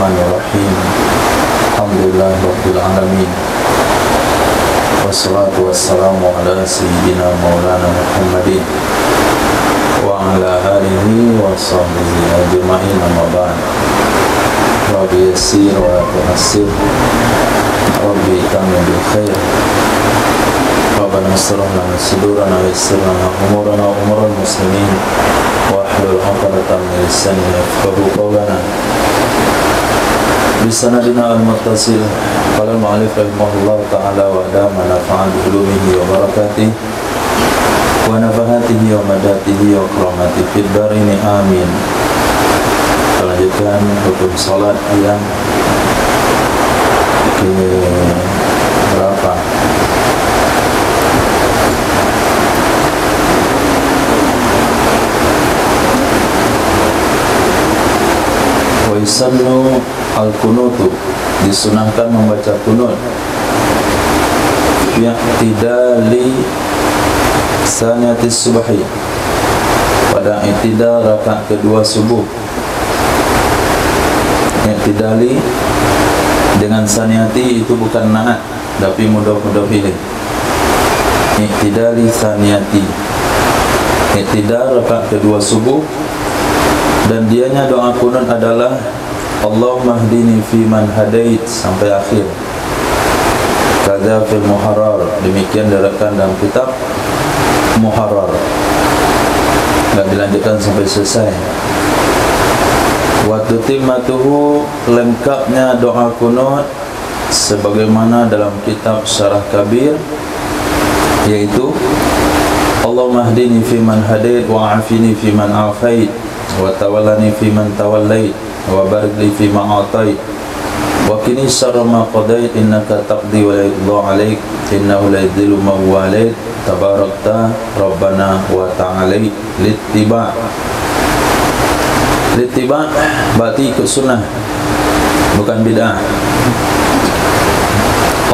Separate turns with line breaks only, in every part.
Bismillahirrahmanirrahim. Alhamdulillah Rabbil Alamin. Wassalatu wassalamu ala Sayyidina Maulana Muhammadin wa ala alihi wa sahbihi ajma'in, amma ba'd. Rabbi yassir wa tu'assir, Rabbi tamim bil khair. Rabbana yassir lana sudurana wa yassir lana umurana wa umural muslimin wa ahlul 'uqdatam min lisani yafqahu qawlana. Bisanadina al-muttasil qala al-mu'allif rahimahullah ta'ala wa adama nafa'a bi ulumihi wa barakatihi wa nafahatihi wa madatihi wa karamatihi fid darini amin. Lanjutkan hukum salat yang ke berapa? Wa yusannu al-kunutu, disunahkan membaca kunut i'tidali saniyatis subhi, pada i'tidal rakaat kedua subuh. I'tidali dengan saniyati itu bukan naat, tapi mudhaf ilaih. I'tidali saniyati, i'tidal rakaat kedua subuh, dan dianya doa kunut adalah Allahumma hdini fi man hadait sampai akhir. Kadza fil Muharrar, demikian diriwayatkan dalam kitab Muharrar. Enggak dilanjutkan sampai selesai. Wa tutimmatuhu, lengkapnya doa kunut sebagaimana dalam kitab Syarah Kabir, yaitu Allahumma hdini fi man hadait wa afini fi man afait wa tawallani fi man tawallait wa barik li fi ma atait wa qini syarra ma qadait innaka taqdi wa la yuqda alaik innahu la yadhillu man walait tabarakta rabbana wa ta'ala. Littiba, littiba berarti ikut sunnah, bukan bid'ah.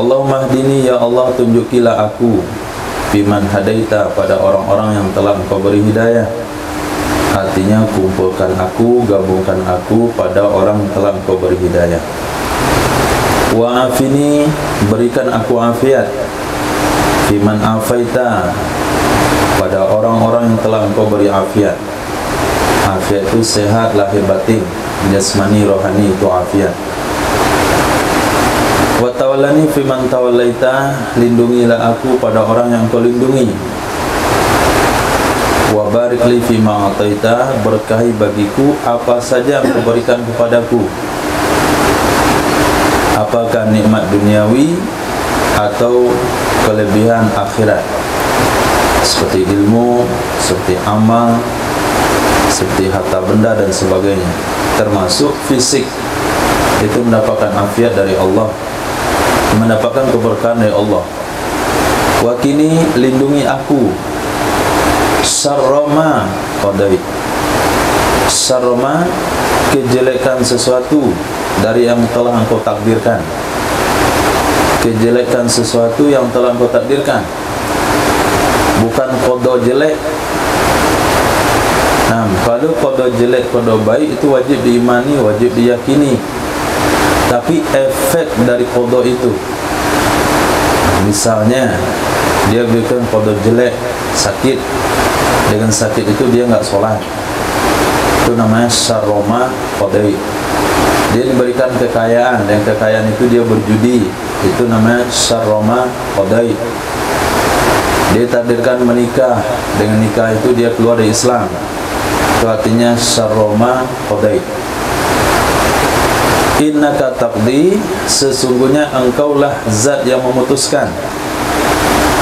Allahumma hdini, ya Allah tunjukilah aku, biman hadaita, pada orang-orang yang telah Engkau beri hidayah. Artinya kumpulkan aku, gabungkan aku pada orang yang telah Engkau beri hidayah. Wa afini, berikan aku afiat, biman afaita, pada orang-orang yang telah Engkau beri afiat. Afiat itu sehat lahir batin, jasmani rohani, itu afiat. Wa tawallani fiman tawallaita, lindungilah aku pada orang yang Engkau lindungi. Wa barik li fima ataita, berkahi bagiku apa saja yang Kau berikan kepadaku, apakah nikmat duniawi atau kelebihan akhirat, seperti ilmu, seperti amal, seperti harta benda dan sebagainya, termasuk fisik. Itu mendapatkan afiat dari Allah, mendapatkan keberkahan dari Allah. Wa kini, lindungi aku, syarrama qadait, syarrama, kejelekan sesuatu dari yang telah Engkau takdirkan. Kejelekan sesuatu yang telah Engkau takdirkan, bukan qada jelek. Nah, kalau qada jelek, qada baik itu wajib diimani, wajib diyakini. Tapi efek dari qada itu, misalnya dia berikan qada jelek, sakit, dengan sakit itu dia enggak sholat, itu namanya syarroma qadai. Dia diberikan kekayaan, dan kekayaan itu dia berjudi, itu namanya syarroma qadai. Dia takdirkan menikah, dengan nikah itu dia keluar dari Islam, itu artinya syarroma qadai. Innaka taqdi, sesungguhnya engkaulah zat yang memutuskan.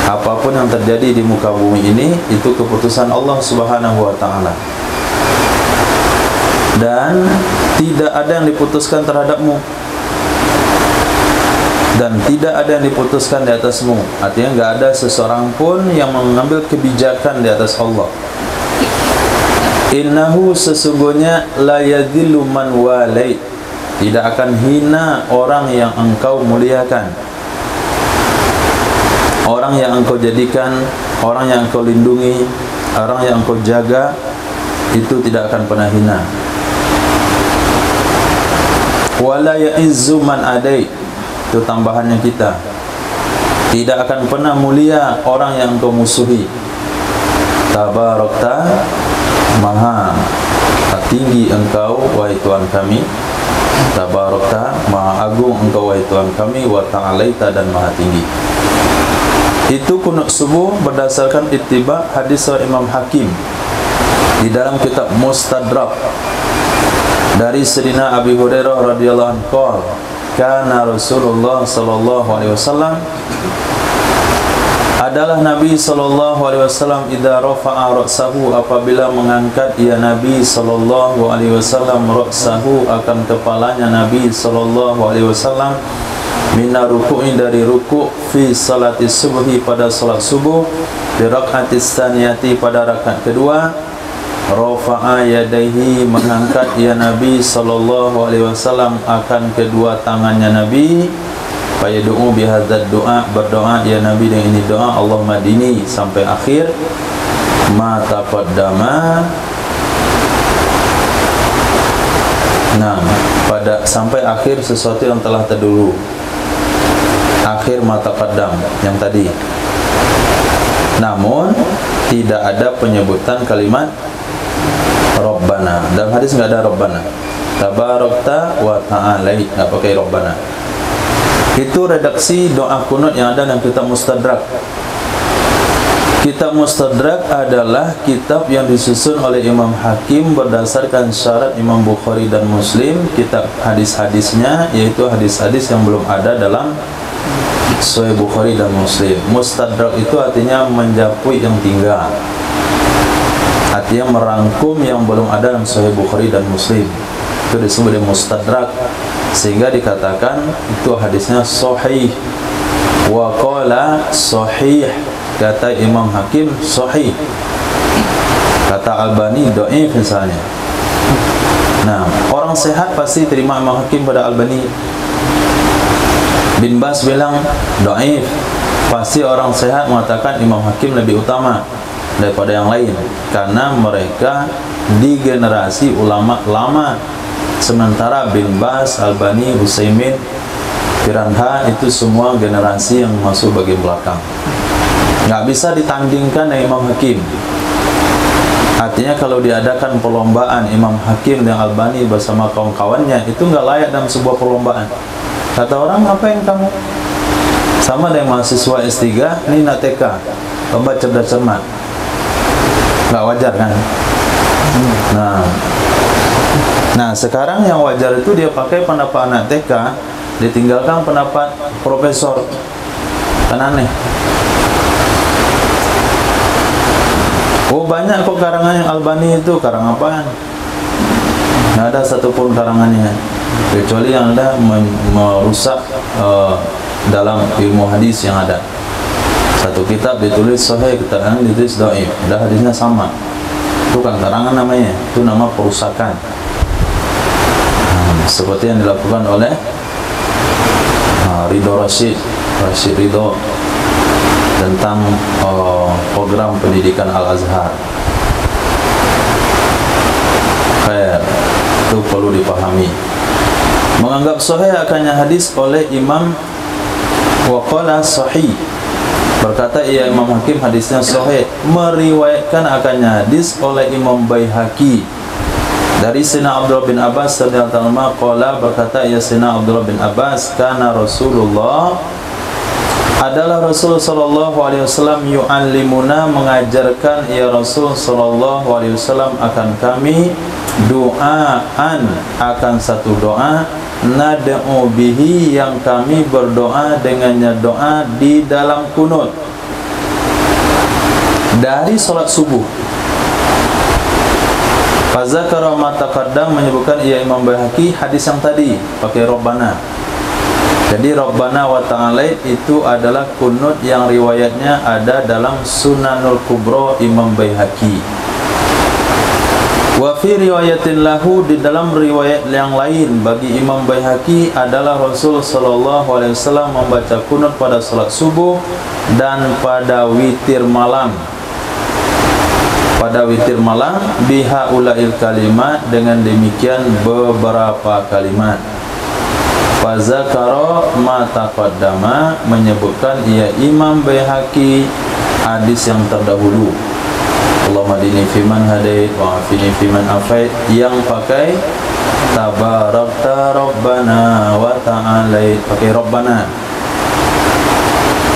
Apapun yang terjadi di muka bumi ini, itu keputusan Allah Subhanahu wa ta'ala, dan tidak ada yang diputuskan terhadapmu, dan tidak ada yang diputuskan di atasmu. Artinya enggak ada seseorang pun yang mengambil kebijakan di atas Allah. Innahu, sesungguhnya, la yadhillu man walait, tidak akan hina orang yang Engkau muliakan, orang yang Engkau jadikan, orang yang Engkau lindungi, orang yang Engkau jaga, itu tidak akan pernah hina. wala ya'izzu man adai, itu tambahannya kita, tidak akan pernah mulia orang yang engkau musuhi. Tabarakta, maha tinggi engkau wahai Tuhan kami. Tabarakta, maha agung engkau wahai Tuhan kami. Wa ta'alaita, dan maha tinggi. Itu kunut subuh berdasarkan ittiba hadis Imam Hakim di dalam kitab Mustadrak dari Sayyidina Abi Hurairah radhiyallahu anhu, kana Rasulullah sallallahu alaihi wasallam, adalah Nabi sallallahu alaihi wasallam, idza rafa'a ra'sahu, apabila mengangkat ia Nabi sallallahu alaihi wasallam ra'sahu, akan kepalanya Nabi sallallahu alaihi wasallam, mina ruku'in, dari ruku', fi salati subhi, pada salat subuh, di rakaatis tsaniyati, pada rakaat kedua, rafa'a yadaihi, mengangkat ya Nabi sallallahu alaihi wasallam akan kedua tangannya Nabi, fayadu'u bihadzal doa, berdoa ya Nabi dengan ini doa, Allahumma dini, sampai akhir, ma taqaddama. Nah, pada sampai akhir sesuatu yang telah terdahulu, akhir ma taqaddam yang tadi. Namun tidak ada penyebutan kalimat Rabbana. Dalam hadis enggak ada Rabbana. Tabarakta wa ta'alait, enggak pakai Rabbana. Itu redaksi doa kunut yang ada dalam kitab Mustadrak. Kitab Mustadrak adalah kitab yang disusun oleh Imam Hakim berdasarkan syarat Imam Bukhari dan Muslim. Kitab hadis-hadisnya yaitu hadis-hadis yang belum ada dalam Sahih Bukhari dan Muslim. Mustadrak itu artinya menjapui yang tinggal, artinya merangkum yang belum ada dalam Sahih Bukhari dan Muslim. Itu disebut Mustadrak, sehingga dikatakan itu hadisnya sahih. Wa qala sahih, kata Imam Hakim sahih, kata Albani dhaif misalnya. Nah, orang sehat pasti terima Imam Hakim pada Albani. Bin Bas bilang dhaif, pasti orang sehat mengatakan Imam Hakim lebih utama daripada yang lain, karena mereka di generasi ulama lama. Sementara Bin Bas, Albani, Utsaimin, Piranha itu semua generasi yang masuk bagian belakang, nggak bisa ditandingkan dengan Imam Hakim. Artinya kalau diadakan perlombaan Imam Hakim dan Albani bersama kawan-kawannya, itu nggak layak dalam sebuah perlombaan. Kata orang, ngapain kamu? Sama dengan mahasiswa S3, ini nak TK, lomba cerdas cermat, nggak wajar kan? Nah, sekarang yang wajar itu dia pakai pendapat anak TK, ditinggalkan pendapat profesor. Kan aneh. Oh, banyak kok karangan yang Albani itu, karang apaan? Nggak ada satupun karangannya, kecuali yang ada merusak dalam ilmu hadis yang ada. Satu kitab ditulis sahih, kitab lain ditulis dhaif, dah hadisnya sama. Itu kan karangan namanya, itu nama perusakan. Seperti yang dilakukan oleh Ridho Rashid Ridho tentang program pendidikan Al-Azhar. Khair, itu perlu dipahami. Menganggap sahih akannya hadis oleh Imam waqala sahih, berkata ia Imam Hakim hadisnya sahih, meriwayatkan akannya hadis oleh Imam Baihaqi dari Sayyidina Abdullah bin Abbas radhiyallahu anhu qala, berkata ya Sayyidina Abdullah bin Abbas, kana Rasulullah, adalah Rasul sallallahu alaihi wasallam, yu'allimuna, mengajarkan ya Rasul sallallahu alaihi wasallam akan kami, doaan, akan satu doa, nad'u bihi, yang kami berdoa dengannya, doa di dalam kunut dari salat subuh. Fazakara ma taqaddam, menyebutkan ia Imam Baihaqi hadis yang tadi pakai Rabbana. Jadi Rabbana wa ta'alait itu adalah kunut yang riwayatnya ada dalam Sunanul Kubra Imam Baihaqi. Wa fi riwayatin lahu, di dalam riwayat yang lain bagi Imam Baihaqi adalah Rasul sallallahu alaihi wasallam membaca kunut pada salat subuh dan pada witir malam. Pada witir malam biha ulail kalimat, dengan demikian beberapa kalimat. Fa zakara ma taqaddama, menyebutkan ia Imam Baihaqi hadis yang terdahulu. Allahumma dini fiman hadait wa afini fiman afait, yang pakai tabarakta rabbana wa ta'alait, pakai rabbana.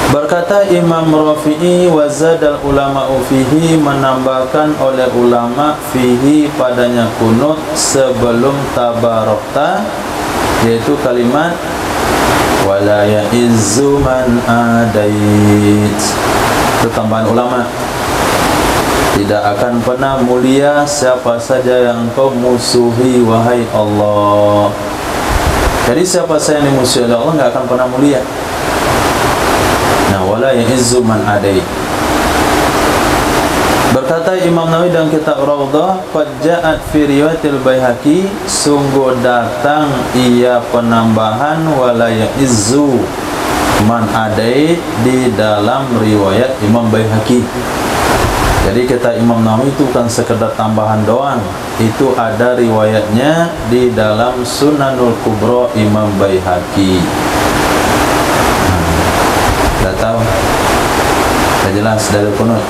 Berkata Imam Rafi'i, wa zadal ulama'u fihi, menambahkan oleh ulama fihi padanya kunut sebelum tabarakta, yaitu kalimat wala ya'izzu man adait. Itu tambahan ulama. Tidak akan pernah mulia siapa saja yang engkau musuhi, wahai Allah. Jadi siapa saja yang dimusuhi oleh Allah enggak akan pernah mulia. Nah, wala ya'izzu man adait. Berkata Imam Nawawi dalam kitab Raudhah, qad ja'at fi riwayatil Baihaqi, sungguh datang ia penambahan wala ya'izzu man adait di dalam riwayat Imam Baihaqi. Jadi kata Imam Nawawi itu bukan sekedar tambahan doang, itu ada riwayatnya di dalam Sunanul Kubra Imam Baihaqi. Dah tahu? Dah jelas dari kunut.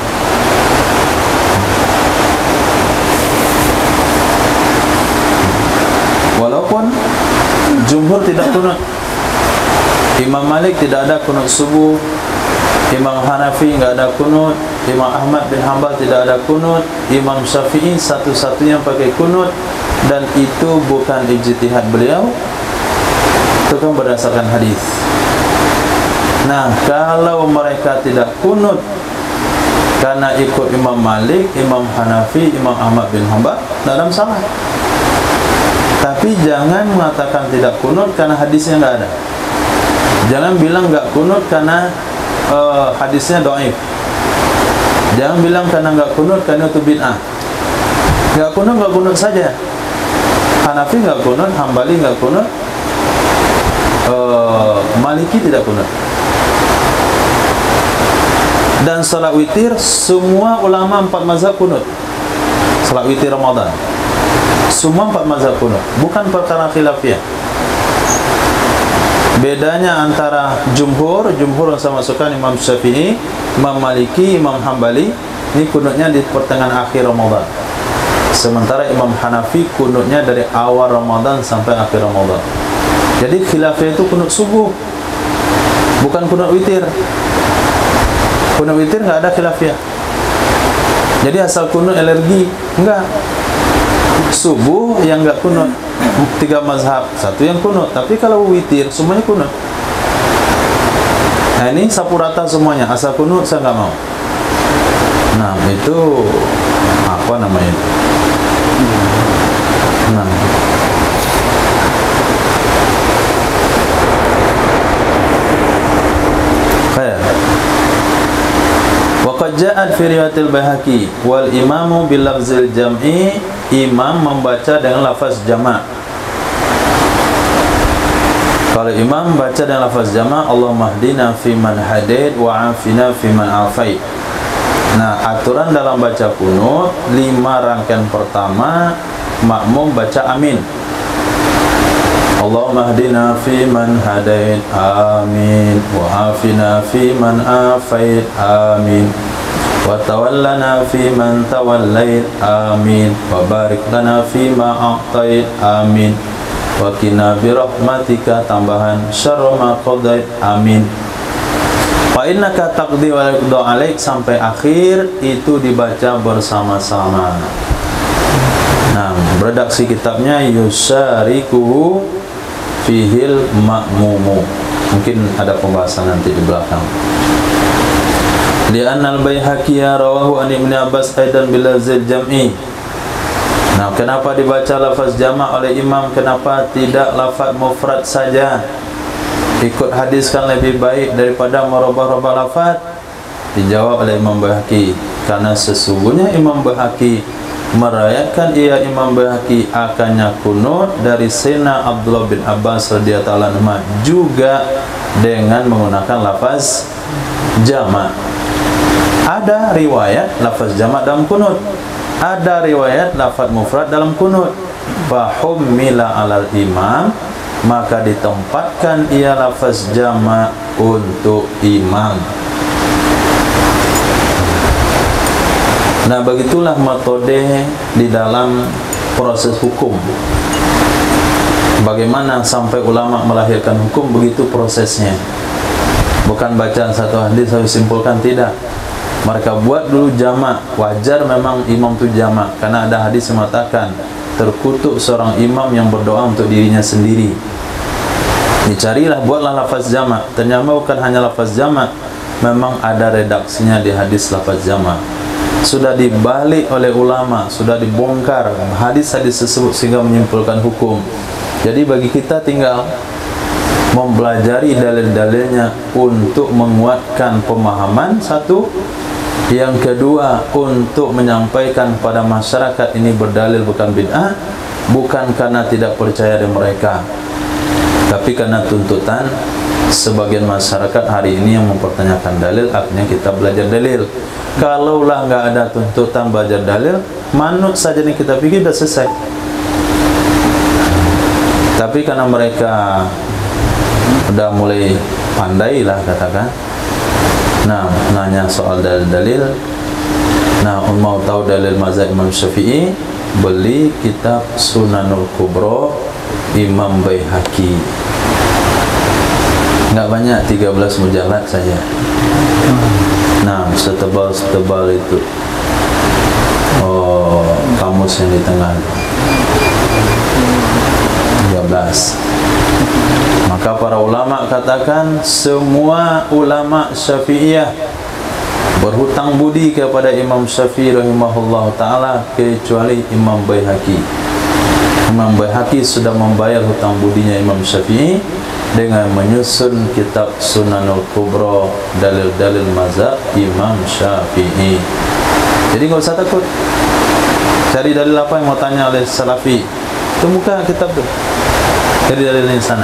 Walaupun jumhur tidak kunut, Imam Malik tidak ada kunut subuh, Imam Hanafi enggak ada kunut, Imam Ahmad bin Hanbal tidak ada kunut, Imam Syafi'i satu-satunya pakai kunut, dan itu bukan ijtihad beliau, itu kan berdasarkan hadis. Nah, kalau mereka tidak kunut karena ikut Imam Malik, Imam Hanafi, Imam Ahmad bin Hanbal, tidak ada masalah. Tapi jangan mengatakan tidak kunut karena hadisnya enggak ada. Jangan bilang enggak kunut karena hadisnya dhaif. Jangan bilang karena enggak kunut karena itu bid'ah. Enggak kunut saja. Hanafi enggak kunut, Hambali enggak kunut, Maliki tidak kunut. Dan salat witir semua ulama 4 mazhab kunut. Salat witir Ramadan semua 4 mazhab kunut, bukan perkara khilafiyah. Bedanya antara jumhur yang saya masukkan Imam Syafi'i, Imam Maliki, Imam Hambali, ini kunutnya di pertengahan akhir Ramadan. Sementara Imam Hanafi kunutnya dari awal Ramadan sampai akhir Ramadan. Jadi khilafiyah itu kunut subuh, bukan kunut witir. Kunut witir enggak ada khilafiyah. Jadi asal kunut alergi, enggak. Subuh yang enggak kunut 3 mazhab, satu yang kunut. Tapi kalau witir semuanya kunut. Nah, ini sapu rata semuanya, asal kunut saya enggak mau. Nah, itu apa namanya? Nah, khair. Wa qad ja'at fi riwayatil Baihaqi wal imamu bil lafzil jam'i, imam membaca dengan lafaz jamak. Kalau imam baca dengan lafaz jamak, Allahumma hdina fi man hadait wa afina fi man afait. Nah, aturan dalam baca kunut 5 rangkaian pertama makmum baca amin. Allahumma hdina fi man hadait, amin, wa afina fi man afait, amin, wa tawallana fi man tawallait, amin, wa barik lana fi ma a'tait, amin, wa qina bi rahmatika, tambahan, syarra ma qadait, amin, wa innaka taqdi wa la yuqda alaik, sampai akhir itu dibaca bersama-sama. Nah, redaksi kitabnya yusarikuhu fihil ma'mumu. Mungkin ada pembahasan nanti di belakang. Li'anna al-Baihaqi rawahu an Ibn Abbas aidan bil lafzil jam'i. Nah, kenapa dibaca lafaz jamak oleh imam? Kenapa tidak lafaz mufrad saja? Ikut hadis kan lebih baik daripada merubah-rubah lafaz. Dijawab oleh Imam Baihaqi, karena sesungguhnya Imam Baihaqi merayakan Imam Baihaqi akannya kunut dari Sayyidina Abdullah bin Abbas radhiyallahu anhu juga dengan menggunakan lafaz jamak. Ada riwayat lafaz jamak dalam kunut, ada riwayat lafaz mufrad dalam kunut. Fa hummila alal imam, maka ditempatkan ia lafaz jamak untuk imam. Nah, begitulah metode di dalam proses hukum. Bagaimana sampai ulama melahirkan hukum, begitu prosesnya. Bukan baca satu hadis lalu simpulkan, tidak. Mereka buat dulu jamak. Wajar memang imam itu jamak, karena ada hadis yang mengatakan terkutuk seorang imam yang berdoa untuk dirinya sendiri. Dicarilah, buatlah lafaz jamak. Ternyata bukan hanya lafaz jamak, memang ada redaksinya di hadis lafaz jamak. Sudah dibalik oleh ulama, sudah dibongkar hadis-hadis tersebut sehingga menyimpulkan hukum. Jadi bagi kita tinggal mempelajari dalil-dalilnya untuk menguatkan pemahaman, satu. Yang kedua, untuk menyampaikan kepada masyarakat ini berdalil bukan bid'ah, bukan karena tidak percaya dengan mereka, tapi karena tuntutan sebagian masyarakat hari ini yang mempertanyakan dalil. Akhirnya kita belajar dalil. Kalaulah nggak ada tuntutan belajar dalil, manut saja nih kita pikir sudah selesai. Tapi karena mereka udah mulai pandai lah katakan, nah nanya soal dalil-dalil, nah mau tahu dalil mazhab Imam Syafi'i, beli kitab Sunanul Kubra Imam Baihaqi. Nggak banyak, 13 mujalad saja. Nah, setebal itu. Oh, kamus yang di tengah 13. Maka para ulama katakan semua ulama Syafi'iyah berhutang budi kepada Imam Syafi'i rahimahullah ta'ala, kecuali Imam Baihaqi. Imam Baihaqi sudah membayar hutang budinya Imam Syafi'i dengan menyusun kitab Sunanul Kubra, dalil-dalil mazhab Imam Syafi'i. Jadi nggak usah takut cari dalil apa yang mau tanya oleh Salafi, temukan kitab tu, cari dalil di sana,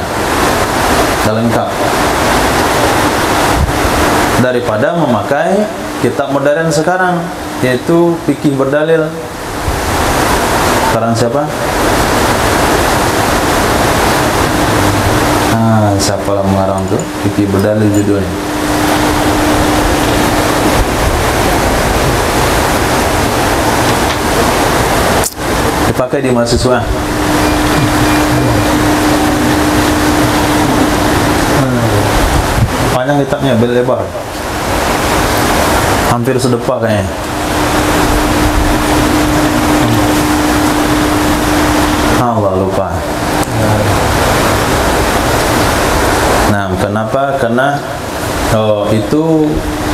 dah lengkap, daripada memakai kitab modern sekarang, yaitu fikih berdalil. Sekarang siapa? Siapa lah mengarang tu? Fikih berdalil judulnya. Dipakai di mahasiswa. Panjang kitabnya, berlebar, hampir sedepak kayaknya. Allah lupa. Nah, kenapa? Karena itu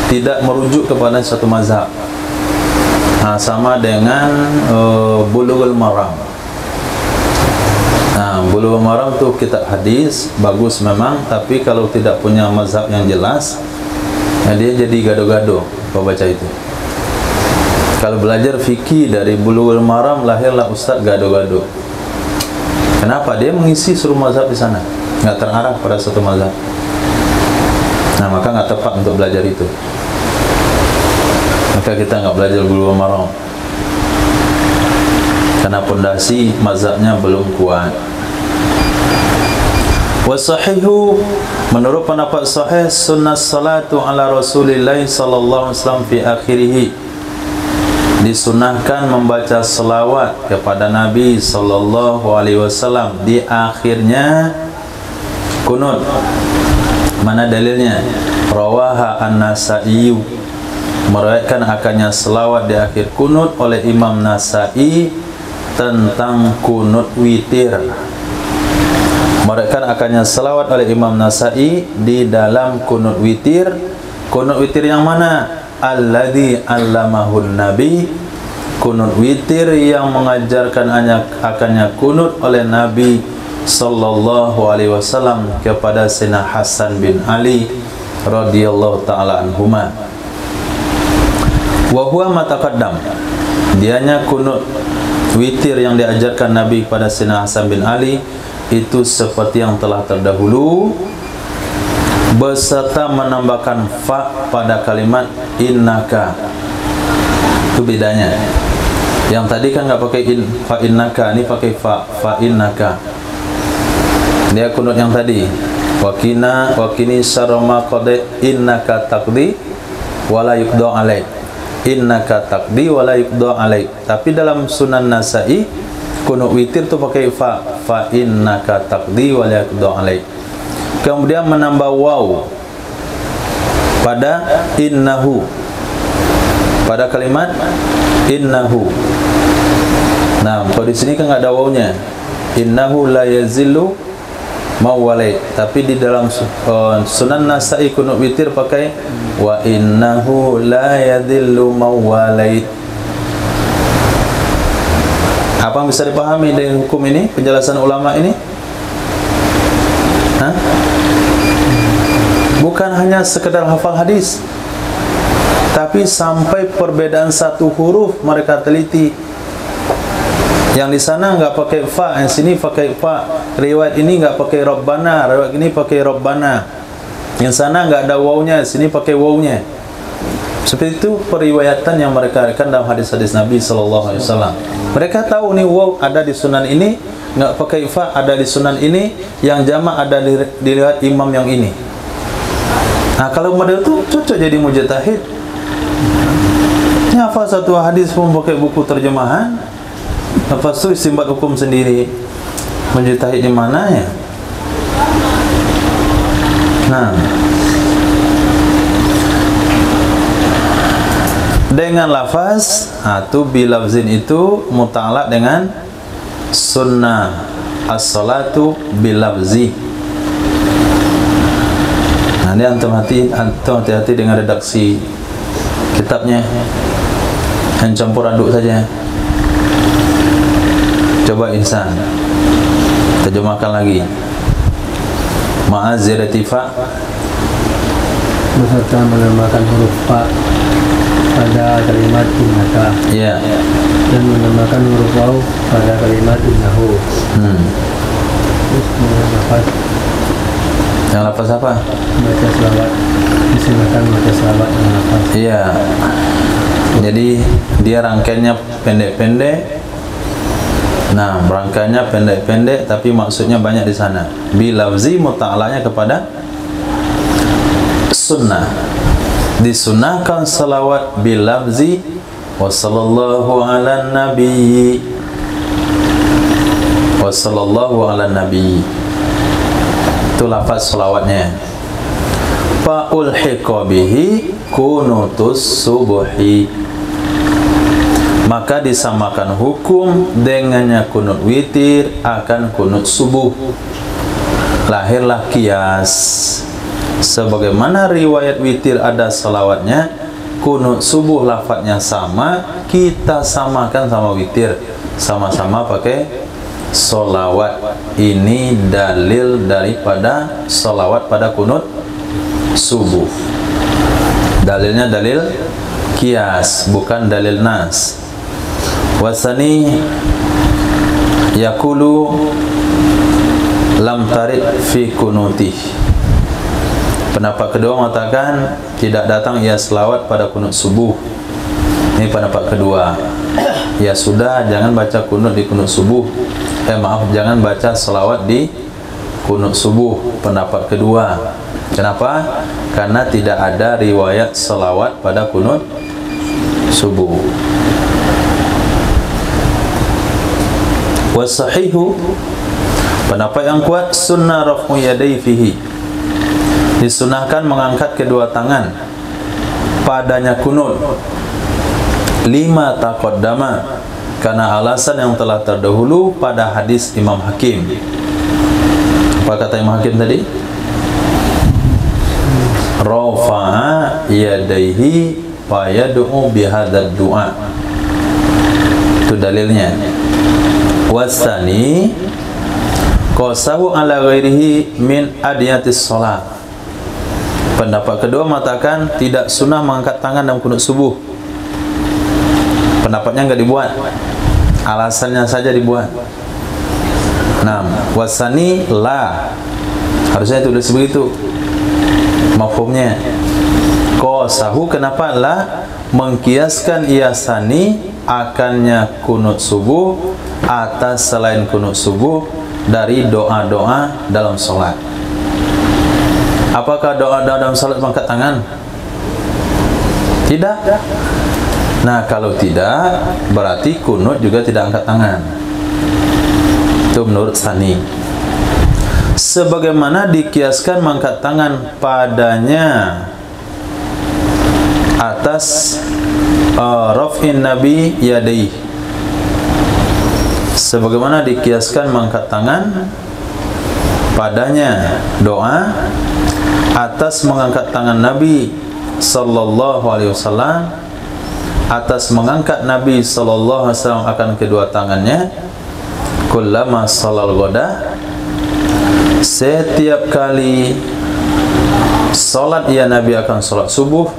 tidak merujuk kepada satu mazhab. Nah, sama dengan Bulughul Maram. Nah, Bulughul Maram tu kitab hadis, bagus memang, tapi kalau tidak punya mazhab yang jelas, dia jadi gado-gado baca itu. Kalau belajar fikih dari Bulughul Maram, lahirlah ustaz gado-gado. Kenapa? Dia mengisi seluruh mazhab di sana, nggak terarah pada satu mazhab. Nah, maka nggak tepat untuk belajar itu. Maka kita nggak belajar Bulughul Maram, karena pondasi mazhabnya belum kuat. Wasahihu, menurut pendapat sahih, sunnah salatu ala Rasulillah sallallahu alaihi wasallam fi akhirih, disunahkan membaca selawat kepada Nabi sallallahu alaihi wasallam di akhirnya kunut. Mana dalilnya? Rawaha An-Nasa'i, meriwayatkan akannya selawat di akhir kunut oleh Imam Nasa'i tentang kunut witir. Meriwayatkan akannya selawat oleh Imam Nasa'i di dalam kunut witir. Kunut witir yang mana? Alladzi 'allamahun Nabi, kunut witir yang mengajarkan akannya kunut oleh Nabi sallallahu alaihi wasallam kepada Sayyidina Hasan bin Ali radhiyallahu taala anhuma. Wa huwa ma taqaddam, dianya kunut witir yang diajarkan Nabi kepada Sayyidina Hasan bin Ali itu seperti yang telah terdahulu, beserta menambahkan fa pada kalimat innaka. Itu bedanya. Yang tadi kan nggak pakai fa innaka, ini pakai fa innaka. Dia kunut yang tadi. Wakini syarra ma qadai innaka taqdi wa la yuqda alaik. Innaka taqdi wa la yuqda alaik. Tapi dalam Sunan Nasa'i kunut witir tu pakai fa innaka taqdi wa la yuqda alaik. Kemudian menambah waw pada innahu, pada kalimat innahu. Nah, kalau di sini kan nggak ada wawnya. Innahu la yazillu mawalait. Tapi di dalam Sunan Nasa'i kunut witir pakai wa innahu la yadhillu mawalait. Apa yang bisa dipahami dari hukum ini, penjelasan ulama ini? Hah? Bukan hanya sekedar hafal hadis, tapi sampai perbedaan satu huruf mereka teliti. Yang di sana nggak pakai fa, yang sini pakai fa. Riwayat ini nggak pakai rabbana, riwayat ini pakai rabbana. Yang sana nggak ada wawnya, sini pakai wawnya. Seperti itu periwayatan yang mereka rekan dalam hadis-hadis Nabi Sallallahu Alaihi Wasallam. Mereka tahu nih waw ada di sunan ini, nggak pakai fa ada di sunan ini, yang jamak ada di riwayat imam yang ini. Nah, kalau model itu cocok jadi mujtahid. Ini hafal satu hadis pun pakai buku terjemahan. Lepas itu istinbat hukum sendiri. Mujtahid di mana ya? Nah, dengan lafaz atau bilafzin itu mutalak dengan sunnah as-salatu bilafzi. Nah, ini antum hati-hati dengan redaksi kitabnya, yang campur aduk saja. Coba insan terjemahkan lagi. Ma'azirati fa,
beserta menambahkan huruf fa pada kalimat innaka,
ya,
dan menambahkan huruf waw pada kalimat innahu. Terus lafaz,
yang lafaz apa?
Baca selawat, disilakan baca selawat dengan lafaz.
Iya. Jadi dia rangkaiannya pendek-pendek. Nah, rangkaiannya pendek-pendek tapi maksudnya banyak di sana. Bilafzi muta'alanya kepada sunnah. Disunahkan salawat bilafzi wa sallallahu ala nabi wa sallallahu ala nabi. Itu lafaz salawatnya. Fa ulhiqa bihi kunutus subuhi, maka disamakan hukum dengannya kunut witir akan kunut subuh. Lahirlah kias. Sebagaimana riwayat witir ada salawatnya, kunut subuh lafadznya sama, kita samakan sama witir, sama-sama pakai salawat. Ini dalil daripada salawat pada kunut subuh. Dalilnya dalil kias, bukan dalil nas. Wasani yakulu lam tarid fi kunutih. Pendapat kedua mengatakan tidak datang ia selawat pada kunut subuh. Ini pendapat kedua. Ya sudah, jangan baca kunut di kunut subuh. Jangan baca selawat di kunut subuh. Pendapat kedua. Kenapa? Karena tidak ada riwayat selawat pada kunut subuh. Wasahihu, pendapat yang kuat, sunnah raf'u yadai fihi, disunahkan mengangkat kedua tangan padanya kunut. Lima taqaddama, karena alasan yang telah terdahulu pada hadis Imam Hakim. Apa kata Imam Hakim tadi? Rafa'a yadaihi fa yad'u bihadzal du'a. Itu dalilnya. Wasani qasahu ala ghairihi min adiyatis shalah. Pendapat kedua mengatakan tidak sunnah mengangkat tangan dalam kunut subuh. Pendapatnya enggak dibuat, alasannya saja dibuat. Nah, wasani la, harusnya itu begitu mafhumnya. Qasahu, kenapa la? Mengkiaskan iasani akannya kunut subuh atas selain kunut subuh dari doa-doa dalam solat. Apakah doa-doa dalam solat angkat tangan? Tidak. Nah, kalau tidak, berarti kunut juga tidak angkat tangan. Itu menurut Sani. Sebagaimana dikiaskan mengangkat tangan padanya atas raf'in nabi yadayhi. Sebagaimana dikiaskan mengangkat tangan padanya doa atas mengangkat tangan Nabi sallallahu alaihi wasallam, atas mengangkat Nabi sallallahu alaihi wasallam akan kedua tangannya kullama shalal ghada, setiap kali salat ya Nabi akan salat subuh,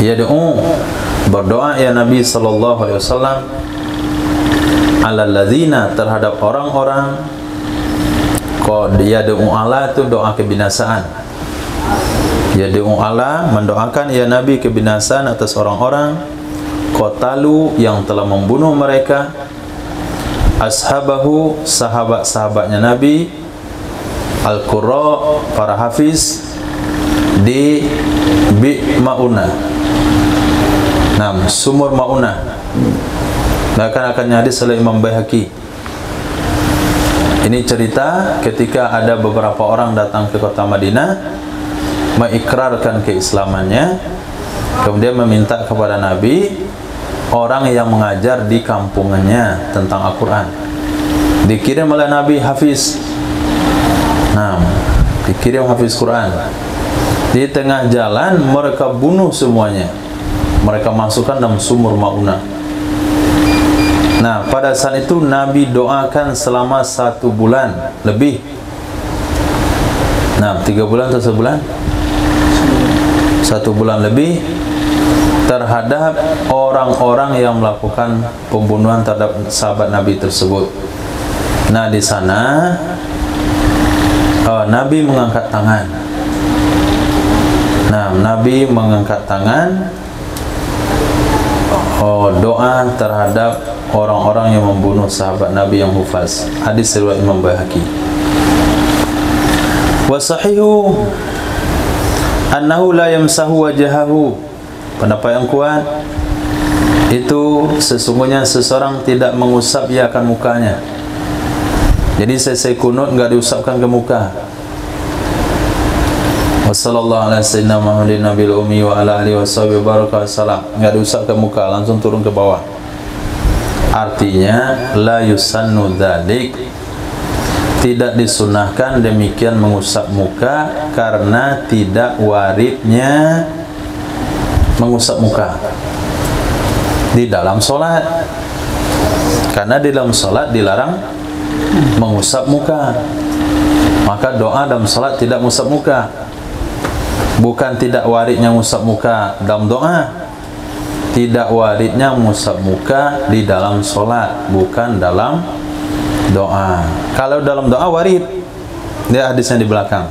yad'u, berdoa ya Nabi sallallahu alaihi wasallam, alal ladzina, terhadap orang-orang, qad yad'u ala itu doa kebinasaan, yad'u ala mendoakan ya Nabi kebinasaan atas orang-orang, qatalu yang telah membunuh mereka, ashabahu sahabat-sahabatnya Nabi, al-qurra para hafiz di bi mauna, sumur mauna. Bahkan akan hadis oleh Imam Baihaqi. Ini cerita ketika ada beberapa orang datang ke kota Madinah mengikrarkan keislamannya, kemudian meminta kepada Nabi orang yang mengajar di kampungannya tentang Al-Quran. Dikirim oleh Nabi hafiz. Dikirim hafiz Quran. Di tengah jalan mereka bunuh semuanya. Mereka masukkan dalam sumur mauna. Nah, pada saat itu Nabi doakan selama 1 bulan lebih. 3 bulan atau sebulan? 1 bulan lebih terhadap orang-orang yang melakukan pembunuhan terhadap sahabat Nabi tersebut. Nah, di sana Nabi mengangkat tangan. Nabi mengangkat tangan doa terhadap orang-orang yang membunuh sahabat Nabi yang hufaz. Hadis riwayat Imam Baihaqi. Wa sahihu annahu la yamsahu wajhahu. Pendapat yang kuat itu sesungguhnya seseorang tidak mengusap ia akan mukanya. Jadi selesai kunut enggak diusapkan ke muka. Wassallallahu ala sayyidina Muhammadin nabiyil ummi wa ala alihi washabihi baraka wasallam. Enggak diusap ke muka, langsung turun ke bawah. Artinya la yusannu dzalik, tidak disunahkan demikian mengusap muka karena tidak waridnya mengusap muka di dalam solat. Karena di dalam solat dilarang mengusap muka, maka doa dalam solat tidak mengusap muka. Bukan tidak waridnya mengusap muka dalam doa, tidak waridnya mengusap muka di dalam solat, bukan dalam doa. Kalau dalam doa warid, dia hadisnya di belakang.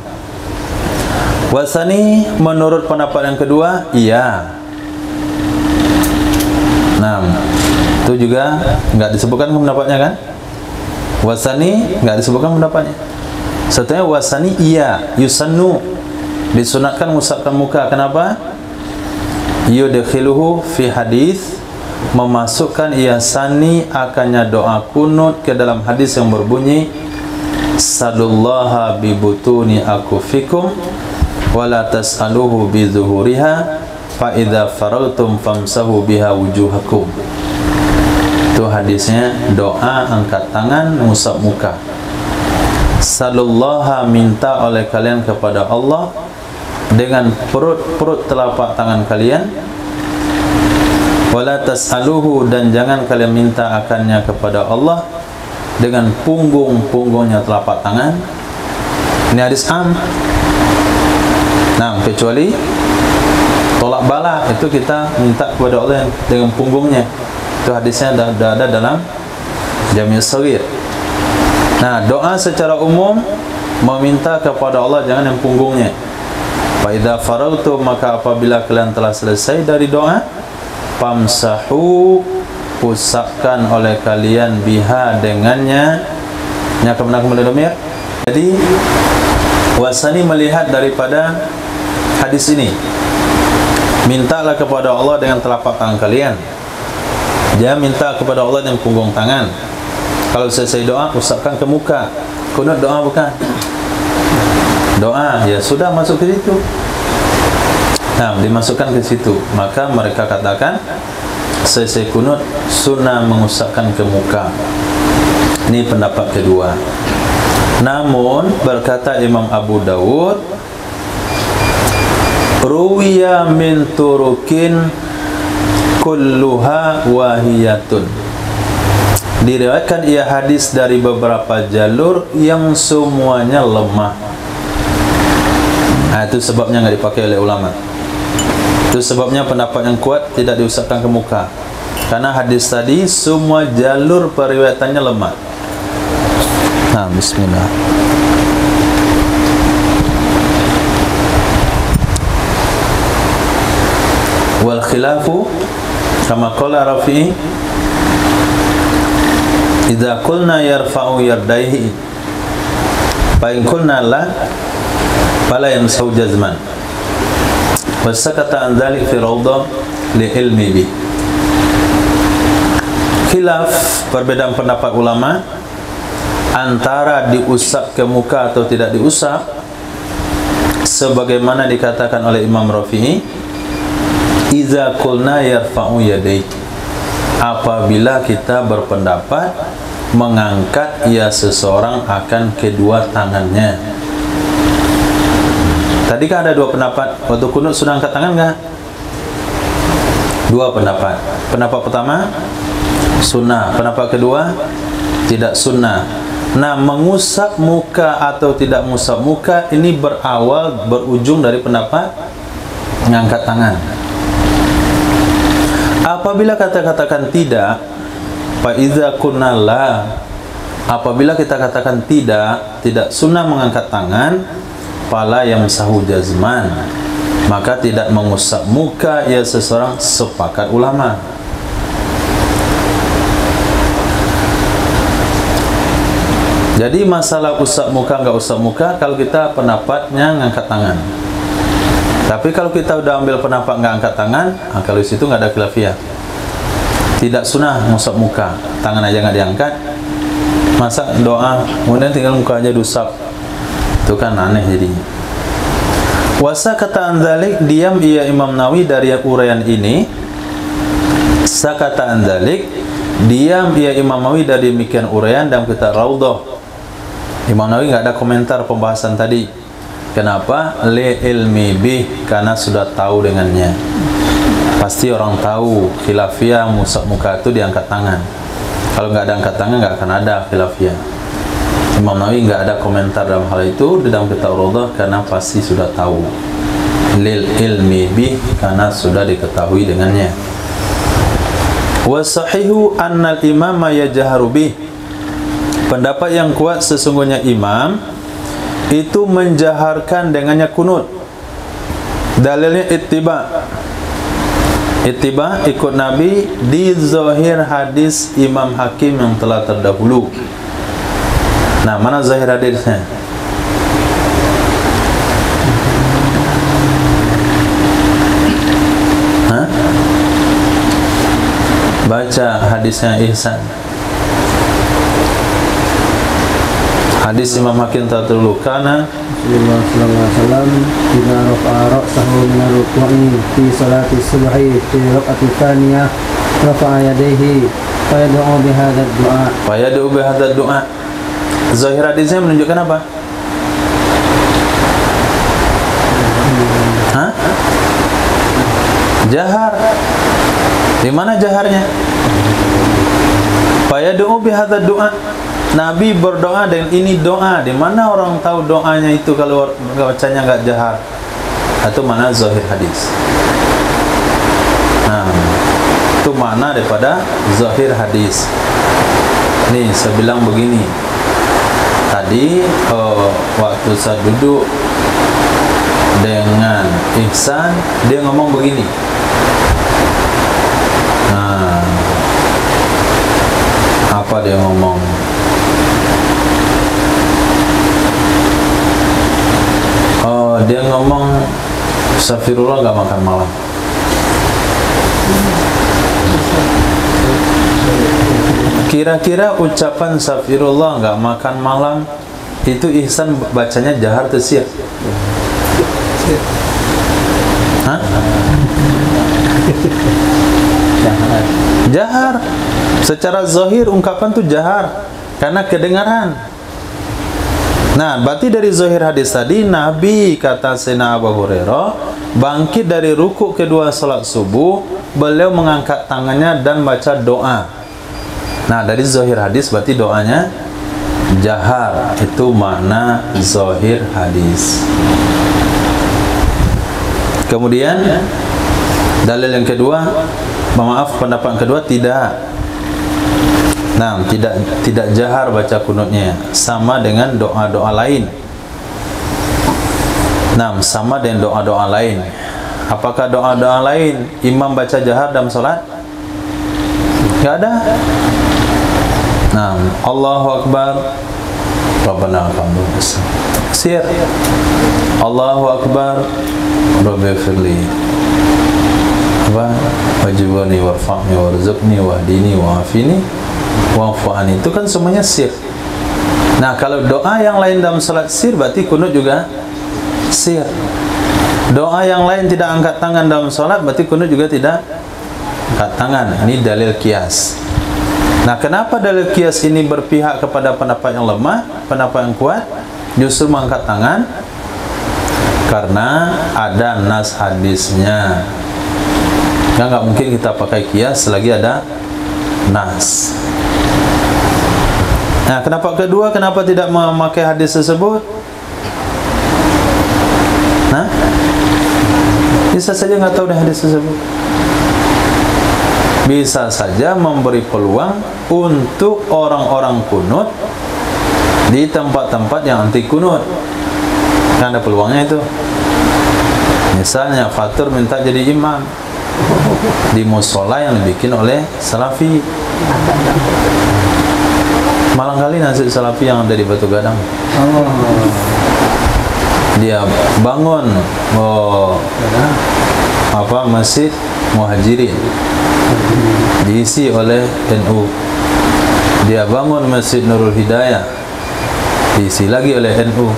Wasani, menurut pendapat yang kedua, iya. Itu juga enggak disebutkan pendapatnya kan? Wasani enggak disebutkan pendapatnya. Setelahnya wasani iya, yusannu, disunatkan mengusapkan muka. Kenapa? Yudkhiluhu fi hadis, memasukkan ia sani akannya doa kunut ke dalam hadis yang berbunyi salullaha bi butuni akufikum wala tas'aluhu bi zuhuriha fa idza faraltum famsahu biha wujuhakum. Itu hadisnya doa angkat tangan mengusap muka. Salullaha, minta oleh kalian kepada Allah dengan perut telapak tangan kalian, wala tas'aluhu, dan jangan kalian minta akannya kepada Allah dengan punggungnya telapak tangan. Ini hadis am. Kecuali tolak bala, itu kita minta kepada Allah dengan punggungnya. Itu hadisnya dah ada dalam Jami' Shaghir. Doa secara umum meminta kepada Allah jangan yang punggungnya. Fa idza faragtum, maka apabila kalian telah selesai dari doa, famsahu, usapkan oleh kalian biha dengannya Yang kemana domir. Jadi Wasani melihat daripada hadis ini, mintalah kepada Allah dengan telapak tangan kalian. Jangan minta kepada Allah dengan punggung tangan. Kalau selesai doa, usapkan ke muka. Kunut doa bukan? Doa, ya sudah masuk ke situ. Nah, dimasukkan ke situ. Maka mereka katakan selesai kunut sunnah mengusapkan ke muka. Ini pendapat kedua. Namun berkata Imam Abu Dawud, ruwiya min turukin kulluha wahiyatun. Diriwayatkan ia hadis dari beberapa jalur yang semuanya lemah. Nah, itu sebabnya enggak dipakai oleh ulama. Itu sebabnya pendapat yang kuat tidak diusapkan ke muka. Karena hadis tadi semua jalur periwayatannya lemah. Nah, bismillah. Wal khilafu kama qala Rafi'i, idza qulna yarfa'u yardaihi fa in qulna la fala yamsahu jazman. Wasakata an dhalik fi rawdah li ilmi bi. Khilaf, perbedaan pendapat ulama antara diusap ke muka atau tidak diusap, sebagaimana dikatakan oleh Imam Rafi'i, iza qulna yarfa'u yadayhi, apabila kita berpendapat mengangkat ia seseorang akan kedua tangannya. Tadi kan ada dua pendapat, waktu kunut sudah angkat tangan enggak? Dua pendapat. Pendapat pertama sunnah, pendapat kedua tidak sunnah. Nah, mengusap muka atau tidak mengusap muka ini berujung dari pendapat mengangkat tangan. Apabila katakan tidak, fa iza kunna la, apabila kita katakan tidak sunnah mengangkat tangan, fala yamsahu jazman, maka tidak mengusap muka ya seseorang, sepakat ulama. Jadi masalah usap muka enggak usap muka, kalau kita pendapatnya ngangkat tangan. Tapi kalau kita udah ambil pendapat enggak angkat tangan, kalau di situ enggak ada khilafiyah. Tidak sunnah ngusap muka, tangan aja enggak diangkat. Masa doa kemudian tinggal muka aja diusap, itu kan aneh jadinya. Wasa kata anzalik, diam ia Imam Nawawi dari uraian ini. Sakata anzalik, diam ia Imam Nawawi dari demikian uraian dalam kitab Raudhah. Imam Nawawi enggak ada komentar pembahasan tadi. Kenapa? Li ilmi bih, karena sudah tahu dengannya. Pasti orang tahu khilafiyah musab muka itu diangkat tangan. Kalau enggak ada angkat tangan enggak akan ada khilafiyah. Imam Nawawi enggak ada komentar dalam hal itu di dalam kitab Raudhah karena pasti sudah tahu. Lil ilmi bih, karena sudah diketahui dengannya. Wa sahihu anna al-imama yajharu bih. Pendapat yang kuat sesungguhnya imam itu menjaharkan dengannya kunut. Dalilnya ittiba. Ittiba, ikut Nabi di zahir hadis Imam Hakim yang telah terdahulu. Nah, mana zahir hadisnya? Hah? Baca hadisnya Ihsan. Hadis Imam Hakim terdahulu, karena
Rasulullah sallallahu alaihi wasallam jika rafa'a ra'sahu min ar-ruku'i fi salati subhi fi raq'ati tsaniyah rafa'a yadayhi fa yad'u bi hadzal du'a.
Fa yad'u bi hadzal du'a. Zahir hadisnya menunjukkan apa? Hah? Jahar. Di mana jaharnya? Fa yad'u bi hadzal du'a. Nabi berdoa dengan ini doa. Di mana orang tahu doanya itu kalau bacanya enggak jahar? Itu mana zahir hadis. Nah, itu makna daripada zahir hadis. Nih, saya bilang begini. Tadi waktu saya duduk dengan Ihsan, dia ngomong begini. Nah, apa dia ngomong? Oh, dia ngomong Astagfirullah nggak makan malam. Kira-kira ucapan Astagfirullah nggak makan malam itu Ihsan bacanya jahar atau sir? Hah? Jahar. Secara zahir ungkapan tuh jahar karena kedengaran. Nah, berarti dari zahir hadis tadi, Nabi, kata Sayyidina Abu Hurairah, bangkit dari rukuk kedua salat subuh, beliau mengangkat tangannya dan baca doa. Nah, dari zahir hadis berarti doanya jahar. Itu makna zahir hadis. Kemudian dalil yang kedua, maaf, pendapat kedua tidak. Nah, tidak jahar baca kunutnya, sama dengan doa-doa lain. Nah, sama dengan doa-doa lain. Apakah doa-doa lain imam baca jahar dalam salat? Tidak ada. Nah, Allahu Akbar, Rabbana alhamdulillah. Sir. Allahu Akbar, Rabbi firli. Apa? Wajibani warfa'ni warzuqni wahdini wa'afini wa'fu'ani. Itu kan semuanya sir. Nah, kalau doa yang lain dalam salat sir, berarti kunut juga sir. Doa yang lain tidak angkat tangan dalam salat, berarti kunut juga tidak angkat tangan. Ini dalil qiyas. Nah, kenapa dalil qiyas ini berpihak kepada pendapat yang lemah, pendapat yang kuat justru mengangkat tangan? Karena ada nas hadisnya. Nggak mungkin kita pakai qiyas selagi ada nas. Nah, kenapa kedua, kenapa tidak memakai hadis tersebut? Nah, bisa saja nggak tahu dah hadis tersebut. Bisa saja memberi peluang untuk orang-orang kunut di tempat-tempat yang anti kunut. Kan ada peluangnya itu. Misalnya Fatur minta jadi imam di musola yang dibikin oleh Salafi. Malang kali nasib Salafi yang ada di Batu Gadang. Dia bangun masjid Muhajirin, diisi oleh NU. Dia bangun masjid Nurul Hidayah, diisi lagi oleh NU.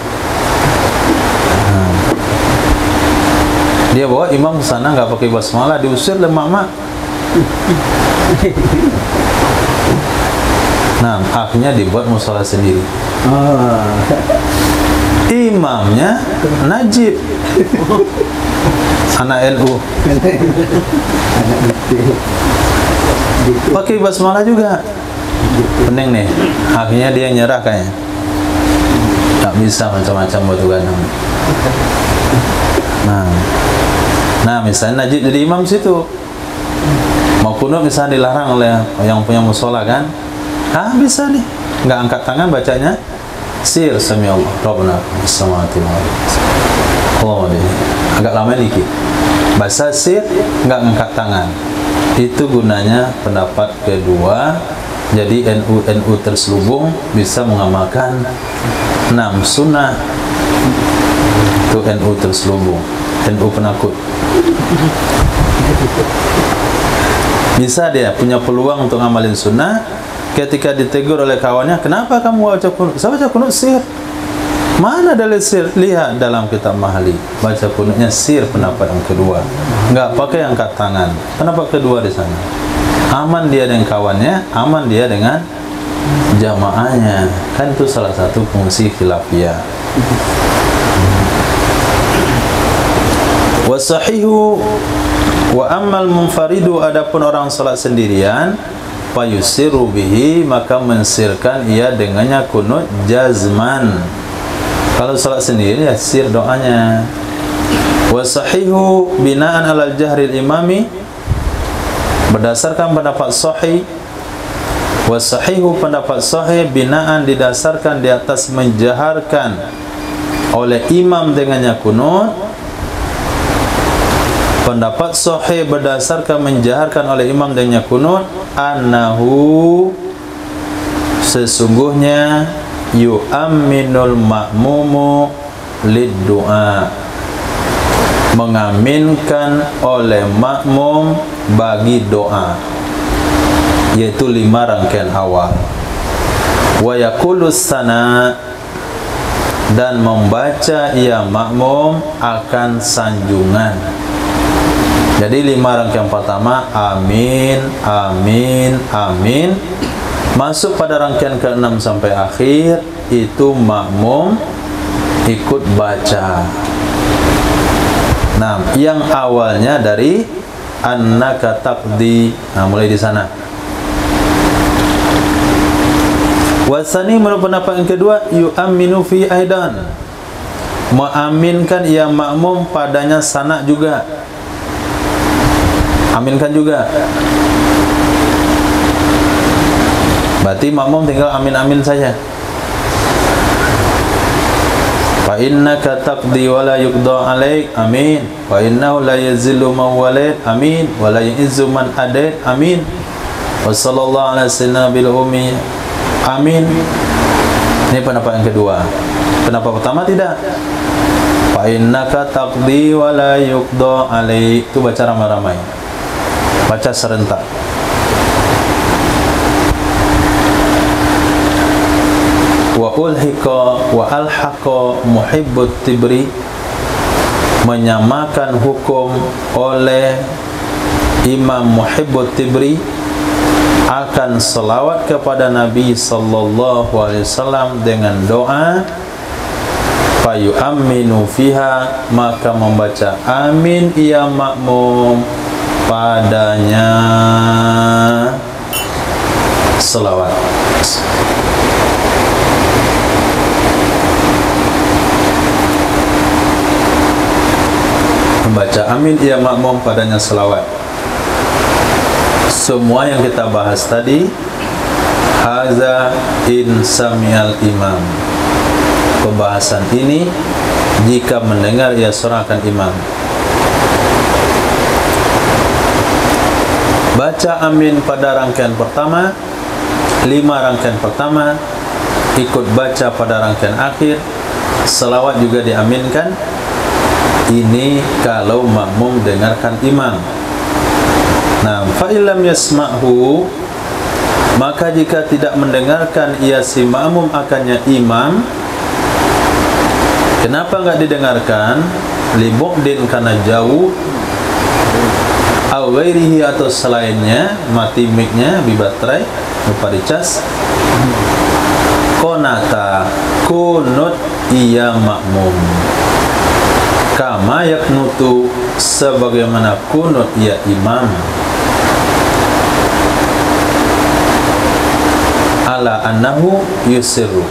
Dia bawa imam ke sana nggak pakai basmalah, diusir oleh mak-mak. Nah, akhirnya dibuat musola sendiri. Imamnya Najib, anak NU, pakai basmalah juga. Pening nih. Akhirnya dia nyerah kayaknya. Tak bisa macam-macam Batu Gadang. Nah, misalnya Najib jadi imam situ, mau kunut misalnya dilarang oleh yang punya musola kan? Bisa nih, nggak angkat tangan bacanya sir, sami Allah, Rabbana as-samawati wal ardi. Agak lama dikit. Bahasa sir nggak angkat tangan. Itu gunanya pendapat kedua. Jadi NU terselubung bisa mengamalkan 6 sunnah. Itu NU terselubung, NU penakut. Bisa dia punya peluang untuk ngamalin sunnah. Ketika ditegur oleh kawannya, kenapa kamu baca kunut? Saya baca kunut sir. Mana dalil sir? Lihat dalam kitab Mahali, baca kunutnya sir, pendapat yang kedua. Enggak pakai angkat tangan. Pendapat kedua di sana. Aman dia dengan kawannya, aman dia dengan jamaahnya. Kan itu salah satu fungsi khilafiyah. Wasahihu wa ammal munfaridu, adapun orang salat sendirian, fayusiru bihi, maka mensirkan ia dengannya kunut jazman. Kalau salat sendiri ya sir doanya. Wasahihu binaan alal jahril imami, berdasarkan pendapat sahih. Wasahihu, pendapat sahih, binaan didasarkan di atas menjaharkan oleh imam dengannya kunut. Pendapat sahih berdasarkan menjaharkan oleh imam dengannya kunut, annahu, sesungguhnya yu'amminul ma'mumu lid-du'a, mengaminkan oleh makmum bagi doa, yaitu 5 rangkaian awal. Wa yaqulus sana, dan membaca ia makmum akan sanjungan. Jadi 5 rangkaian pertama amin, amin, amin. Masuk pada rangkaian ke-6 sampai akhir, itu makmum ikut baca. Nah, yang awalnya dari annaka taqdi. Nah, mulai di sana. Wasani, menurut pendapat yang kedua, yu'aminu fi aidan, mengaminkan ia makmum padanya sana juga. Aminkan juga. Berarti makmum tinggal amin-amin saja. Fa innaka taqdi wa la yuqda alaik, amin. Wa innahu la yazillu man walid, amin. Wa la yu'izzu man adait, amin. Wa sallallahu ala sayyidina bil ummi, amin. Ini pendapat yang kedua. Pendapat pertama tidak. Fa innaka taqdi wa la yuqda alaik, itu baca ramai-ramai, baca serentak. Wa ulhiqa wa alhaqa muhibbut tibri, menyamakan hukum oleh Imam Muhibbut Tibri akan selawat kepada Nabi sallallahu alaihi wasallam dengan doa fayu aminu fiha, maka membaca amin ia makmum padanya selawat. Membaca amin ia makmum padanya selawat. Semua yang kita bahas tadi haza in sami'al imam, pembahasan ini jika mendengar ia surahkan imam. Baca amin pada rangkaian pertama, 5 rangkaian pertama, ikut baca pada rangkaian akhir, selawat juga diaminkan. Ini kalau makmum dengarkan imam. Nah, fa illam yasma'hu, maka jika tidak mendengarkan ia si makmum akannya imam. Kenapa enggak didengarkan? Li bu'din, karena jauh, au ghairihi, atau selainnya, mati mic-nya, bi baterai, lupa dicas. Qonata, kunut ia makmum, kama yaknutu, sebagaimana kunut ia imam, ala annahu yusiru,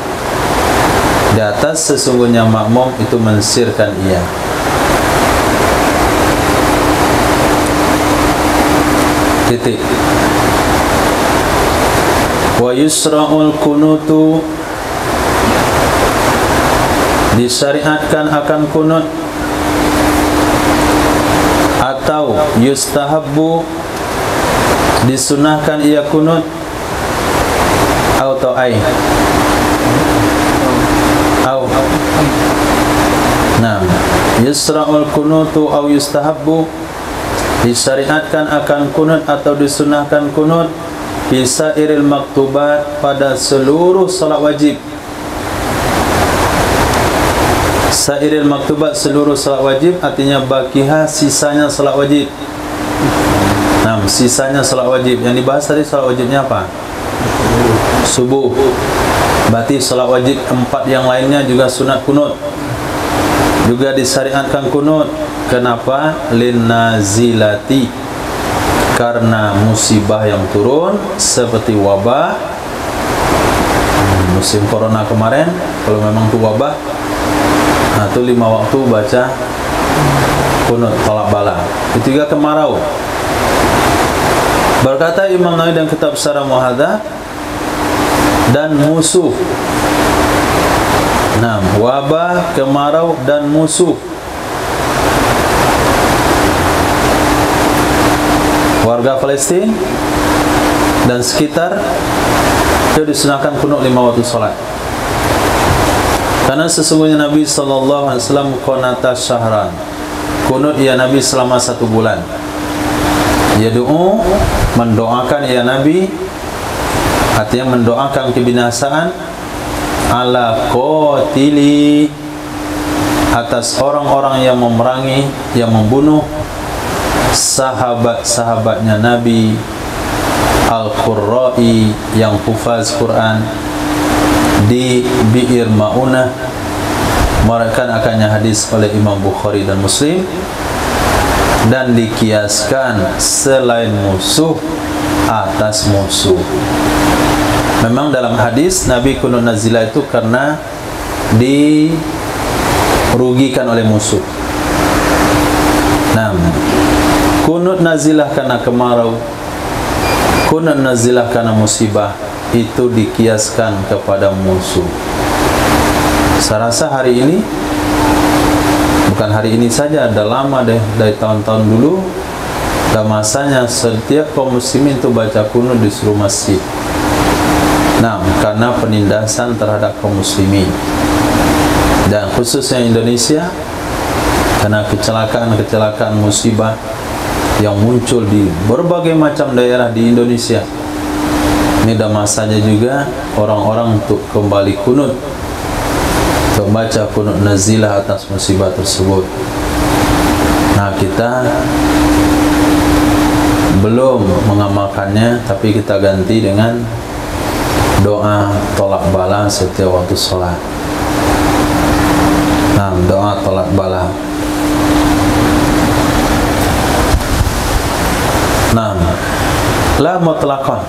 di atas sesungguhnya makmum itu mensirkan ia. Titik. Wa yusra'ul kunutu, disyariatkan akan kunut, atau yustahabbu, disunahkan ia kunut, atau ai au. Nah, yusra'ul kunutu au yustahabbu, disyariatkan akan kunut atau disunahkan kunut, bisa iril maktubat, pada seluruh salat wajib. Sairil maktubat, seluruh salat wajib, artinya bakiha, sisanya salat wajib. Nah, sisanya salat wajib. Yang dibahas tadi salat wajibnya apa? Subuh. Berarti salat wajib 4 yang lainnya juga sunat kunut, juga disyariatkan kunut. Kenapa? Linnazilati, karena musibah yang turun seperti wabah, musim corona kemarin. Kalau memang itu wabah, nah itu 5 waktu baca kunut tolak bala. Ketiga, kemarau. Berkata Imam Nawawi dan kitab Syarah Muhaddzab, dan musuh. Nah, wabah, kemarau, dan musuh. Warga Palestin dan sekitar itu disunahkan kunut 5 waktu salat. Karena sesungguhnya Nabi sallallahu alaihi wasallam qanata syahran, kunut ya Nabi selama 1 bulan. Yad'u, mendoakan ya Nabi, artinya mendoakan kebinasaan, ala qatili, atas orang-orang yang memerangi, yang membunuh sahabat-sahabatnya Nabi, al-qurra'i, yang hufaz Quran, di Bi'ir Ma'unah. Merakan akannya hadis oleh Imam Bukhari dan Muslim, dan dikiaskan selain musuh atas musuh. Memang dalam hadis Nabi kunut nazilah itu karena dirugikan oleh musuh. Nah, kunut nazilah karena kemarau, kunut nazilah karena musibah, itu dikiaskan kepada musuh. Saya rasa hari ini, bukan hari ini saja, ada lama deh, dari tahun-tahun dulu, dan masanya setiap kaum muslimin itu baca kunut di seluruh masjid. Nah, karena penindasan terhadap kaum muslimin, dan khususnya Indonesia, karena kecelakaan-kecelakaan musibah yang muncul di berbagai macam daerah di Indonesia. Ini dah masanya juga orang-orang untuk kembali kunut, untuk baca kunut nazilah atas musibah tersebut. Nah, kita belum mengamalkannya, tapi kita ganti dengan doa tolak bala setiap waktu sholat. Nah, doa tolak bala. Nah, la mutlaqan,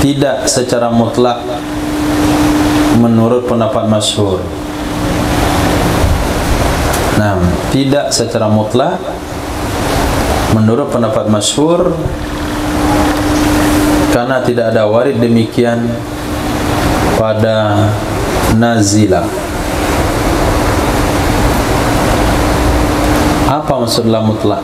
tidak secara mutlak menurut pendapat masyhur. Nah, tidak secara mutlak menurut pendapat masyhur, karena tidak ada warid demikian pada nazilah. Apa maksudnya mutlak?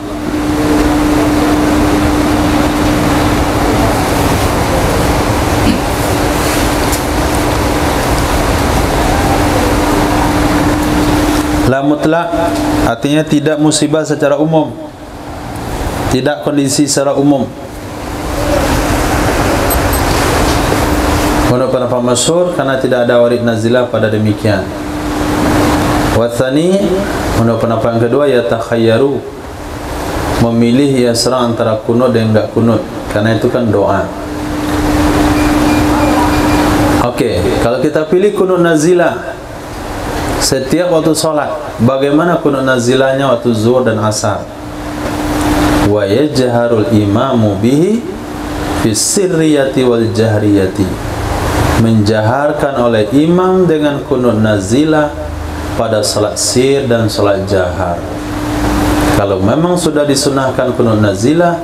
La mutlak artinya tidak musibah secara umum, tidak kondisi secara umum. Menurut pendapat masyhur, karena tidak ada warid nazilah pada demikian. Wathani, menurut pendapat yang kedua, ya takhayyaru, memilih ya serang antara kunut dan enggak kunut, karena itu kan doa. Oke, kalau kita pilih kunut nazilah setiap waktu sholat, bagaimana kunut nazilahnya waktu zuhur dan asar? Wa yajharul imamu bihi fis sirriyati wal jahriyati, menjaharkan oleh imam dengan kunut nazilah pada salat sir dan salat jahar. Kalau memang sudah disunahkan kunut nazilah,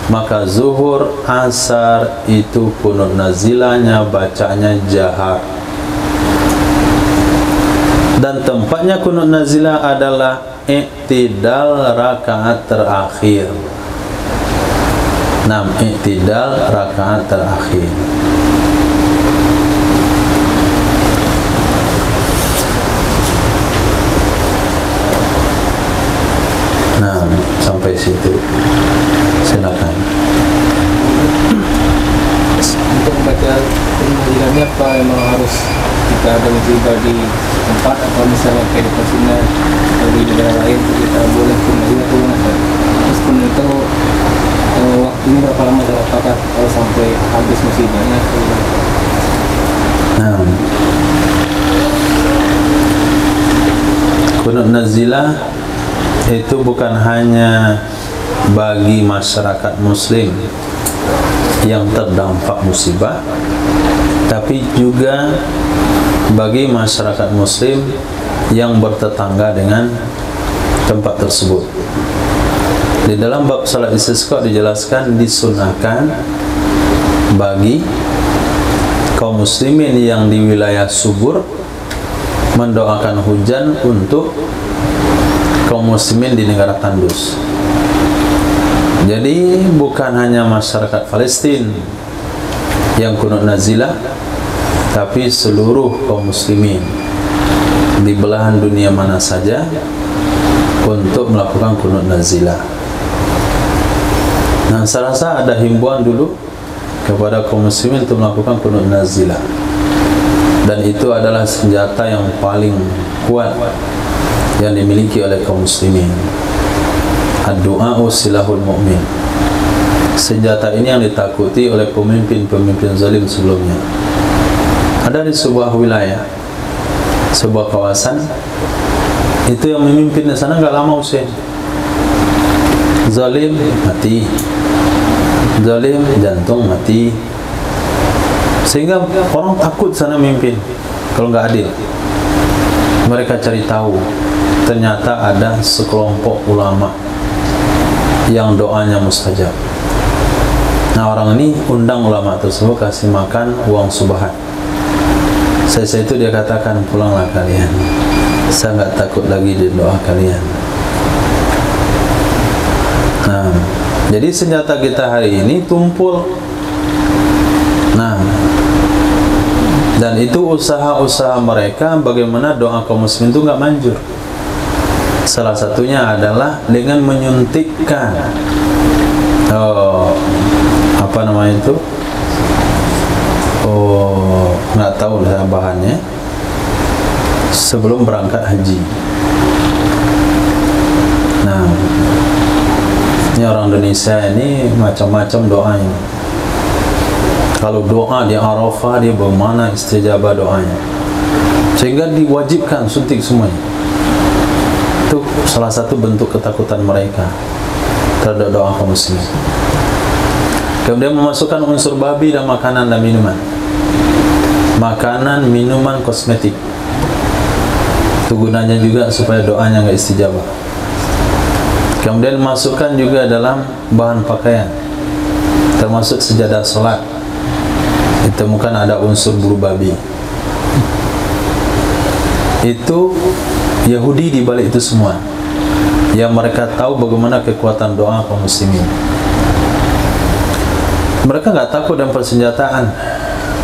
maka zuhur, asar itu kunut nazilahnya bacanya jahar. Dan tempatnya kunut nazilah adalah i'tidal rakaat terakhir. Nah, i'tidal rakaat terakhir. Nah, sampai situ. Silakan.
Untuk baca penjelasannya apa, memang harus kita ada musibah di tempat, atau misalnya kayak di Pasina atau di daerah lain kita boleh kembali atau mana? Terus kemudian itu waktunya berapa lama, dan apakah kalau sampai habis musibahnya atau
Nah, kunut nazilah itu bukan hanya bagi masyarakat muslim yang terdampak musibah, tapi juga bagi masyarakat muslim yang bertetangga dengan tempat tersebut. Di dalam bab salat istisqa dijelaskan disunahkan bagi kaum muslimin yang di wilayah subur mendoakan hujan untuk kaum muslimin di negara tandus. Jadi bukan hanya masyarakat Palestina yang kunut nazilah, tapi seluruh kaum muslimin di belahan dunia mana saja untuk melakukan kunut nazilah. Nah, saya rasa ada himbauan dulu kepada kaum muslimin untuk melakukan kunut nazilah, dan itu adalah senjata yang paling kuat yang dimiliki oleh kaum muslimin. Ad-du'a'u silahul mu'min. Senjata ini yang ditakuti oleh pemimpin-pemimpin zalim sebelumnya. Ada di sebuah wilayah, sebuah kawasan, itu yang memimpin di sana nggak lama usia. Zalim mati, zalim jantung mati, sehingga orang takut sana memimpin kalau nggak adil. Mereka cari tahu, ternyata ada sekelompok ulama yang doanya mustajab. Nah, orang ini undang ulama tersebut, kasih makan uang subahat. Saya itu dia katakan, pulanglah kalian, saya nggak takut lagi di doa kalian. Nah, jadi senjata kita hari ini tumpul. Nah, dan itu usaha-usaha mereka bagaimana doa kaum muslimin itu nggak manjur. Salah satunya adalah dengan menyuntikkan apa namanya itu, nggak tahu lah bahannya, sebelum berangkat haji. Nah, ini orang Indonesia ini macam-macam doanya. Kalau doa di Arafah, dia bagaimana istijabah doanya, sehingga diwajibkan suntik semuanya. Itu salah satu bentuk ketakutan mereka terhadap doa kaum muslimin. Kemudian memasukkan unsur babi dan makanan dan minuman, makanan, minuman, kosmetik. Itu gunanya juga supaya doanya nggak istijabah. Kemudian masukkan juga dalam bahan pakaian, termasuk sejadah sholat, ditemukan ada unsur bulu babi. Itu Yahudi di balik itu semua, yang mereka tahu bagaimana kekuatan doa kaum muslimin. Mereka nggak takut dengan persenjataan,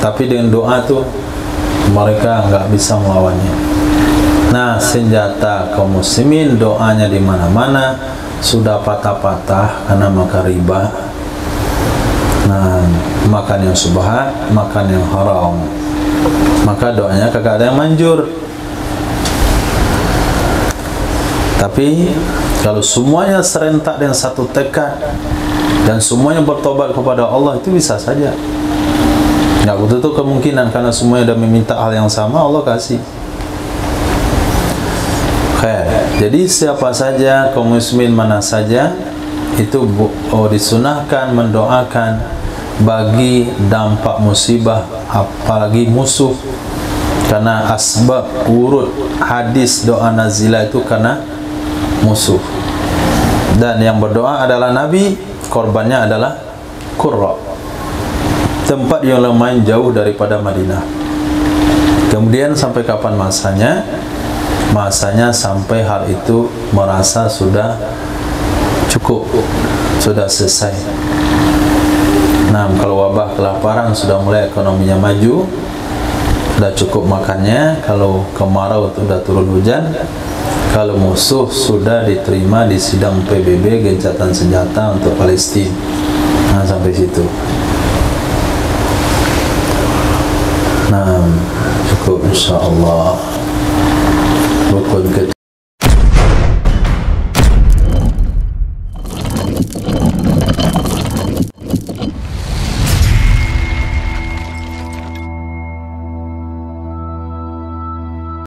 tapi dengan doa tuh mereka nggak bisa melawannya. Nah, senjata kaum muslimin doanya di mana-mana sudah patah-patah karena makan riba. Nah, makan yang subhat, makan yang haram, maka doanya kagak ada yang manjur. Tapi kalau semuanya serentak dengan satu tekad dan semuanya bertobat kepada Allah, itu bisa saja. Nggak betul kemungkinan, karena semuanya sudah meminta hal yang sama, Allah kasih. Jadi siapa saja, kaum muslimin mana saja, itu disunahkan mendoakan bagi dampak musibah, apalagi musuh. Karena asbab urut hadis doa nazilah itu karena musuh. Dan yang berdoa adalah Nabi, korbannya adalah Qurra, tempat yang lumayan jauh daripada Madinah. Kemudian sampai kapan masanya? Masanya sampai hal itu merasa sudah cukup, sudah selesai. Nah, kalau wabah kelaparan sudah mulai ekonominya maju, sudah cukup makannya, kalau kemarau sudah turun hujan, kalau musuh sudah diterima di sidang PBB, gencatan senjata untuk Palestina. Nah, sampai situ. Nah, cukup insya Allah. Rukun